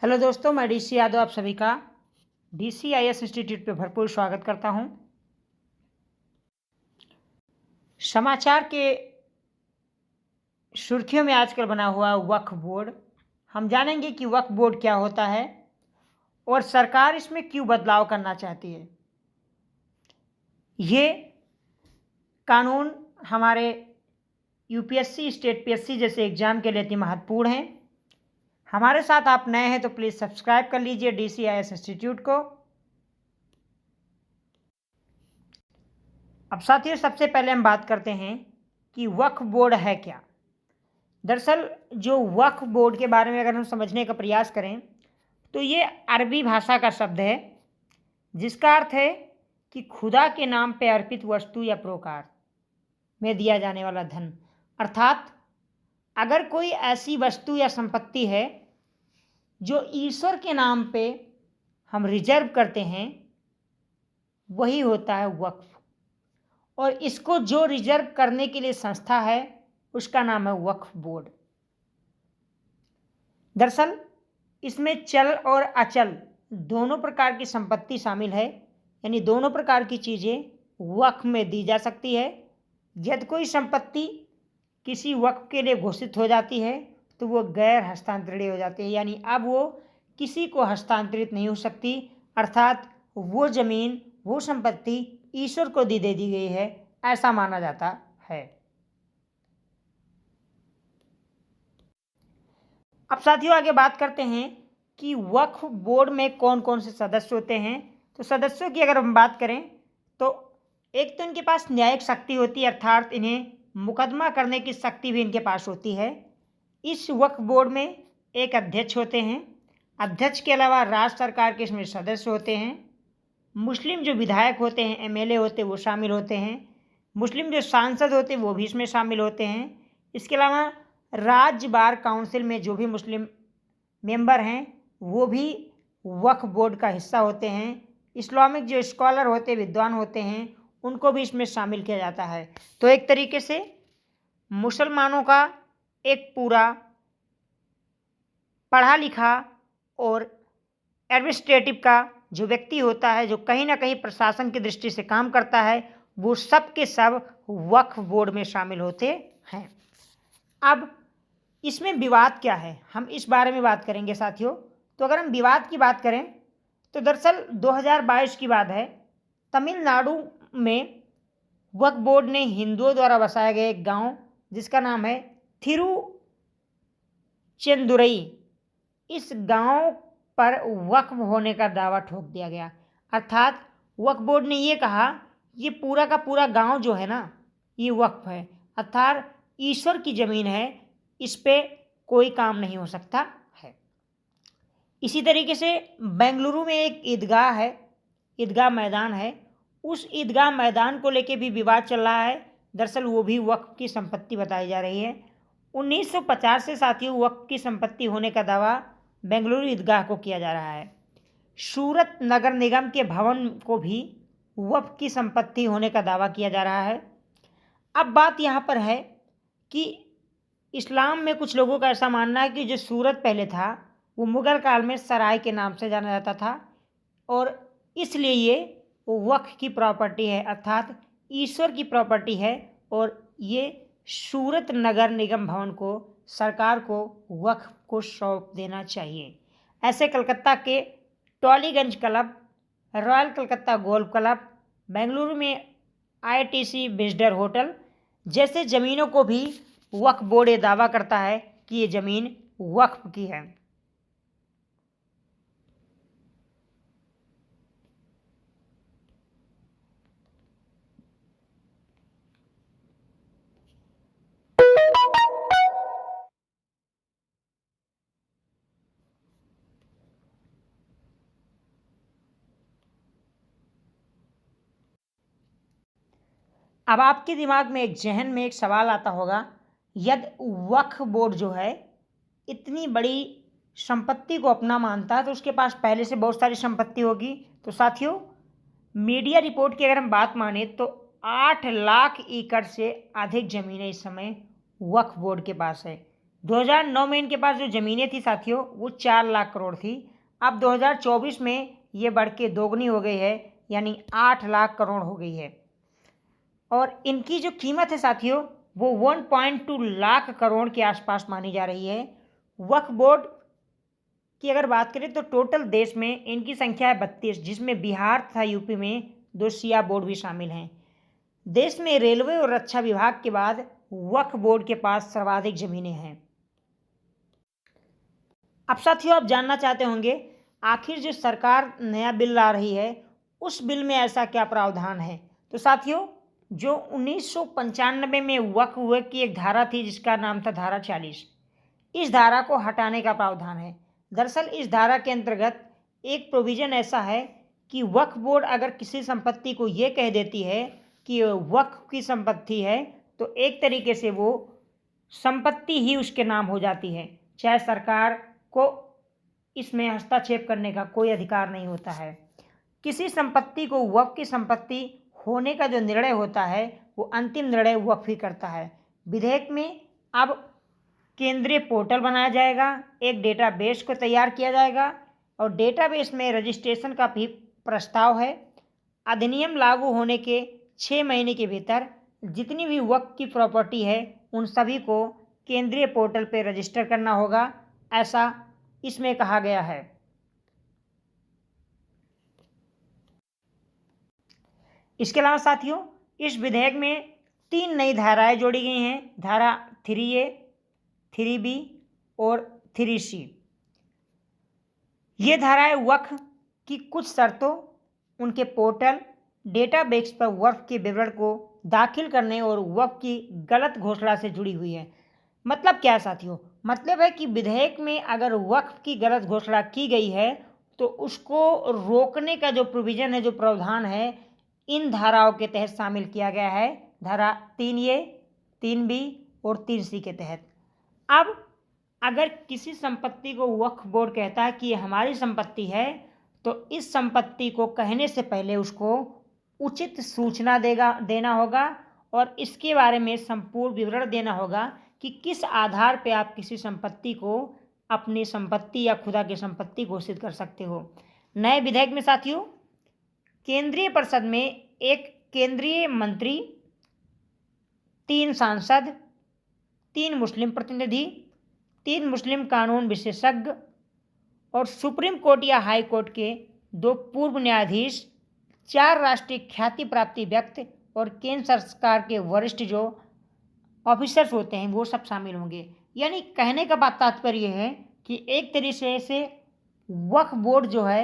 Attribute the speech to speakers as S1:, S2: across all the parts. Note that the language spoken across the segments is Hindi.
S1: हेलो दोस्तों, मैं डीसी यादव आप सभी का DCIS इंस्टीट्यूट पे भरपूर स्वागत करता हूं। समाचार के सुर्खियों में आजकल बना हुआ वक्फ बोर्ड, हम जानेंगे कि वक्फ बोर्ड क्या होता है और सरकार इसमें क्यों बदलाव करना चाहती है। ये कानून हमारे UPSC, स्टेट PSC जैसे एग्जाम के लिए अति महत्वपूर्ण है। हमारे साथ आप नए हैं तो प्लीज़ सब्सक्राइब कर लीजिए DCIS इंस्टीट्यूट को। अब साथियों, सबसे पहले हम बात करते हैं कि वक्फ बोर्ड है क्या। दरअसल जो वक्फ बोर्ड के बारे में अगर हम समझने का प्रयास करें तो ये अरबी भाषा का शब्द है जिसका अर्थ है कि खुदा के नाम पे अर्पित वस्तु या प्रोकार में दिया जाने वाला धन। अर्थात अगर कोई ऐसी वस्तु या संपत्ति है जो ईश्वर के नाम पे हम रिजर्व करते हैं, वही होता है वक्फ। और इसको जो रिजर्व करने के लिए संस्था है उसका नाम है वक्फ बोर्ड। दरअसल इसमें चल और अचल दोनों प्रकार की संपत्ति शामिल है, यानी दोनों प्रकार की चीज़ें वक्फ में दी जा सकती है। यदि कोई संपत्ति किसी वक्फ के लिए घोषित हो जाती है तो वो गैर हस्तांतरणीय हो जाती है, यानी अब वो किसी को हस्तांतरित नहीं हो सकती। अर्थात वो जमीन, वो संपत्ति ईश्वर को दे दी गई है, ऐसा माना जाता है। अब साथियों आगे बात करते हैं कि वक्फ बोर्ड में कौन कौन से सदस्य होते हैं। तो सदस्यों की अगर हम बात करें तो एक तो इनके पास न्यायिक शक्ति होती है, अर्थात इन्हें मुकदमा करने की शक्ति भी इनके पास होती है। इस वक्फ बोर्ड में एक अध्यक्ष होते हैं। अध्यक्ष के अलावा राज्य सरकार के इसमें सदस्य होते हैं। मुस्लिम जो विधायक होते हैं, MLA होते हैं, वो शामिल होते हैं। मुस्लिम जो सांसद होते हैं वो भी इसमें शामिल होते हैं। इसके अलावा राज्य बार काउंसिल में जो भी मुस्लिम मेंबर हैं वो भी वक्फ बोर्ड का हिस्सा होते हैं। इस्लामिक जो स्कॉलर होते हैं, विद्वान होते हैं, उनको भी इसमें शामिल किया जाता है। तो एक तरीके से मुसलमानों का एक पूरा पढ़ा लिखा और एडमिनिस्ट्रेटिव का जो व्यक्ति होता है, जो कहीं ना कहीं प्रशासन की दृष्टि से काम करता है, वो सब के सब वक्फ बोर्ड में शामिल होते हैं। अब इसमें विवाद क्या है, हम इस बारे में बात करेंगे साथियों। तो अगर हम विवाद की बात करें तो दरअसल 2022 की बात है, तमिलनाडु में वक्फ बोर्ड ने हिंदुओं द्वारा बसाया गया एक गांव जिसका नाम है थिरुचेंदुरई, इस गांव पर वक्फ होने का दावा ठोक दिया गया। अर्थात वक्फ बोर्ड ने ये कहा ये पूरा का पूरा गांव जो है ना, ये वक्फ है, अर्थात ईश्वर की ज़मीन है, इस पे कोई काम नहीं हो सकता है। इसी तरीके से बेंगलुरु में एक ईदगाह है, ईदगाह मैदान है, उस ईदगाह मैदान को लेके भी विवाद चल रहा है। दरअसल वो भी वक्फ की संपत्ति बताई जा रही है। 1950 से साथियों वक्फ की संपत्ति होने का दावा बेंगलुरु ईदगाह को किया जा रहा है। सूरत नगर निगम के भवन को भी वक्फ की संपत्ति होने का दावा किया जा रहा है। अब बात यहाँ पर है कि इस्लाम में कुछ लोगों का ऐसा मानना है कि जो सूरत पहले था वो मुग़ल काल में सराय के नाम से जाना जाता था और इसलिए ये वक्फ की प्रॉपर्टी है, अर्थात ईश्वर की प्रॉपर्टी है, और ये सूरत नगर निगम भवन को सरकार को वक्फ को सौंप देना चाहिए। ऐसे कलकत्ता के Tollygunge club, royal Calcutta golf club, Bengaluru में ITC विजिटर होटल जैसे ज़मीनों को भी वक्फ बोर्ड ये दावा करता है कि ये ज़मीन वक्फ की है। अब आपके दिमाग में एक जहन में एक सवाल आता होगा, यदि वक्फ बोर्ड जो है इतनी बड़ी संपत्ति को अपना मानता है तो उसके पास पहले से बहुत सारी संपत्ति होगी। तो साथियों मीडिया रिपोर्ट की अगर हम बात माने तो 8 लाख एकड़ से अधिक ज़मीनें इस समय वक्फ बोर्ड के पास है। 2009 में इनके पास जो ज़मीनें थी साथियों वो 4 लाख करोड़ थी। अब 2024 में ये बढ़ के दोगुनी हो गई है, यानी 8 लाख करोड़ हो गई है। और इनकी जो कीमत है साथियों वो 1.2 लाख करोड़ के आसपास मानी जा रही है। वक्फ बोर्ड की अगर बात करें तो टोटल देश में इनकी संख्या है 32, जिसमें बिहार तथा यूपी में 2 शिया बोर्ड भी शामिल हैं। देश में रेलवे और रक्षा विभाग के बाद वक्फ बोर्ड के पास सर्वाधिक जमीनें हैं। अब साथियों आप जानना चाहते होंगे आखिर जो सरकार नया बिल ला रही है उस बिल में ऐसा क्या प्रावधान है। तो साथियों जो 1995 में वक्फ बोर्ड की एक धारा थी जिसका नाम था धारा 40, इस धारा को हटाने का प्रावधान है। दरअसल इस धारा के अंतर्गत एक प्रोविजन ऐसा है कि वक्फ बोर्ड अगर किसी संपत्ति को ये कह देती है कि वक्फ की संपत्ति है तो एक तरीके से वो संपत्ति ही उसके नाम हो जाती है, चाहे सरकार को इसमें हस्तक्षेप करने का कोई अधिकार नहीं होता है। किसी संपत्ति को वक्फ की संपत्ति होने का जो निर्णय होता है वो अंतिम निर्णय वक्फ ही करता है। विधेयक में अब केंद्रीय पोर्टल बनाया जाएगा, एक डेटाबेस को तैयार किया जाएगा और डेटाबेस में रजिस्ट्रेशन का भी प्रस्ताव है। अधिनियम लागू होने के 6 महीने के भीतर जितनी भी वक्फ की प्रॉपर्टी है उन सभी को केंद्रीय पोर्टल पर रजिस्टर करना होगा, ऐसा इसमें कहा गया है। इसके अलावा साथियों इस विधेयक में 3 नई धाराएं जोड़ी गई हैं, धारा 3A, 3B और 3C। ये धाराएं वक्फ की कुछ शर्तों, उनके पोर्टल, डेटाबेस पर वक्फ के विवरण को दाखिल करने और वक्फ की गलत घोषणा से जुड़ी हुई है। मतलब क्या है साथियों, मतलब है कि विधेयक में अगर वक्फ की गलत घोषणा की गई है तो उसको रोकने का जो प्रोविजन है, जो प्रावधान है, इन धाराओं के तहत शामिल किया गया है, धारा 3A, 3B और 3C के तहत। अब अगर किसी संपत्ति को वक्फ बोर्ड कहता है कि ये हमारी संपत्ति है तो इस संपत्ति को कहने से पहले उसको उचित सूचना देना होगा और इसके बारे में संपूर्ण विवरण देना होगा कि किस आधार पर आप किसी संपत्ति को अपनी संपत्ति या खुदा की संपत्ति घोषित कर सकते हो। नए विधेयक में साथियों केंद्रीय परिषद में एक केंद्रीय मंत्री, 3 सांसद, 3 मुस्लिम प्रतिनिधि, 3 मुस्लिम कानून विशेषज्ञ और सुप्रीम कोर्ट या हाई कोर्ट के 2 पूर्व न्यायाधीश, 4 राष्ट्रीय ख्याति प्राप्ति व्यक्ति और केंद्र सरकार के वरिष्ठ जो ऑफिसर्स होते हैं वो सब शामिल होंगे। यानी कहने का बात तात्पर्य है कि एक तरीके से वक्फ बोर्ड जो है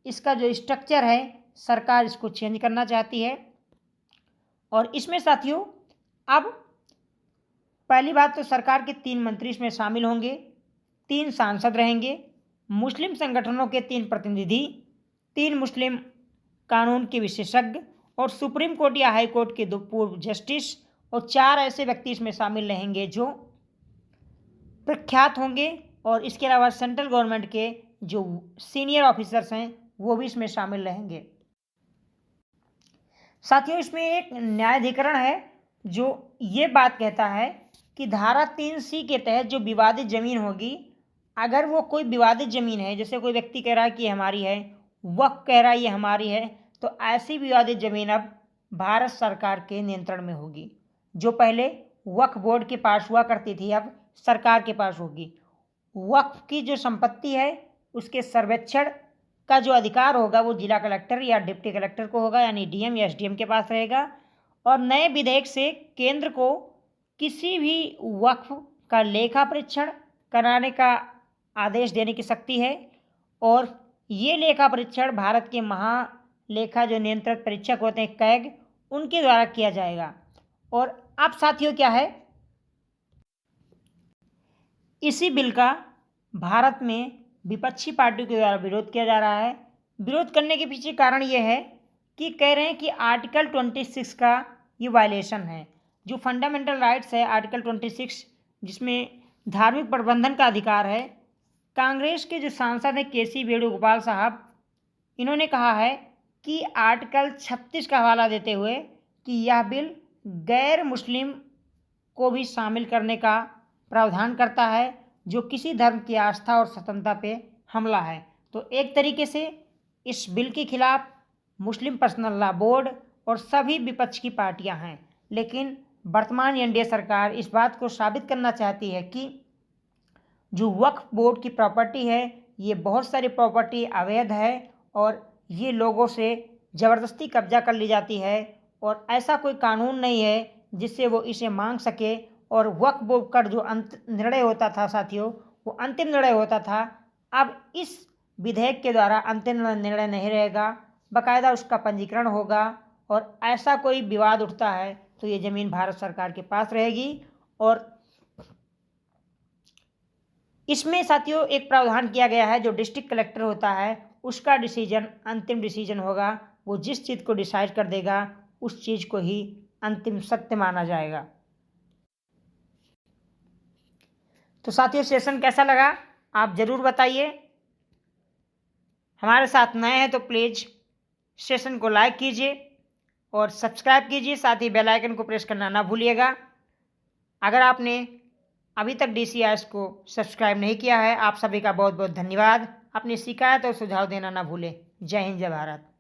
S1: इसका जो स्ट्रक्चर है सरकार इसको चेंज करना चाहती है। और इसमें साथियों अब पहली बात तो सरकार के 3 मंत्री इसमें शामिल होंगे, 3 सांसद रहेंगे, मुस्लिम संगठनों के 3 प्रतिनिधि, 3 मुस्लिम कानून के विशेषज्ञ और सुप्रीम कोर्ट या हाई कोर्ट के 2 पूर्व जस्टिस और 4 ऐसे व्यक्ति इसमें शामिल रहेंगे जो प्रख्यात होंगे। और इसके अलावा सेंट्रल गवर्नमेंट के जो सीनियर ऑफिसर्स हैं वो भी इसमें शामिल रहेंगे। साथियों इसमें एक न्यायाधिकरण है जो ये बात कहता है कि धारा 3C के तहत जो विवादित ज़मीन होगी, अगर वो कोई विवादित ज़मीन है, जैसे कोई व्यक्ति कह रहा है कि हमारी है, वक्फ कह रहा है ये हमारी है, तो ऐसी विवादित ज़मीन अब भारत सरकार के नियंत्रण में होगी। जो पहले वक्फ बोर्ड के पास हुआ करती थी अब सरकार के पास होगी। वक्फ की जो संपत्ति है उसके सर्वेक्षण का जो अधिकार होगा वो जिला कलेक्टर या डिप्टी कलेक्टर को होगा, यानी DM या SDM के पास रहेगा। और नए विधेयक से केंद्र को किसी भी वक्फ का लेखा परीक्षण कराने का आदेश देने की शक्ति है और ये लेखा परीक्षण भारत के महालेखा जो नियंत्रक परीक्षक होते हैं कैग, उनके द्वारा किया जाएगा। और अब साथियों क्या है, इसी बिल का भारत में विपक्षी पार्टियों के द्वारा विरोध किया जा रहा है। विरोध करने के पीछे कारण ये है कि कह रहे हैं कि आर्टिकल 26 का ये वायलेशन है। जो फंडामेंटल राइट्स है आर्टिकल 26 जिसमें धार्मिक प्रबंधन का अधिकार है। कांग्रेस के जो सांसद हैं KC वेणुगोपाल साहब, इन्होंने कहा है कि आर्टिकल 36 का हवाला देते हुए कि यह बिल गैर मुस्लिम को भी शामिल करने का प्रावधान करता है जो किसी धर्म की आस्था और स्वतंत्रता पे हमला है। तो एक तरीके से इस बिल के खिलाफ मुस्लिम पर्सनल लॉ बोर्ड और सभी विपक्ष की पार्टियां हैं, लेकिन वर्तमान एनडीए सरकार इस बात को साबित करना चाहती है कि जो वक्फ बोर्ड की प्रॉपर्टी है ये बहुत सारी प्रॉपर्टी अवैध है और ये लोगों से ज़बरदस्ती कब्जा कर ली जाती है और ऐसा कोई कानून नहीं है जिससे वो इसे मांग सके। और वक्फ बोर्ड का जो अंत निर्णय होता था साथियों, वो अंतिम निर्णय होता था। अब इस विधेयक के द्वारा अंतिम निर्णय नहीं रहेगा, बाकायदा उसका पंजीकरण होगा और ऐसा कोई विवाद उठता है तो ये ज़मीन भारत सरकार के पास रहेगी। और इसमें साथियों एक प्रावधान किया गया है, जो डिस्ट्रिक्ट कलेक्टर होता है उसका डिसीजन अंतिम डिसीजन होगा। वो जिस चीज़ को डिसाइड कर देगा उस चीज़ को ही अंतिम सत्य माना जाएगा। तो साथियों सेशन कैसा लगा आप ज़रूर बताइए। हमारे साथ नए हैं तो प्लीज़ सेशन को लाइक कीजिए और सब्सक्राइब कीजिए, साथ ही बेल आइकन को प्रेस करना ना भूलिएगा। अगर आपने अभी तक DCIS को सब्सक्राइब नहीं किया है, आप सभी का बहुत बहुत धन्यवाद। अपनी शिकायत और सुझाव देना ना भूलें। जय हिंद, जय भारत।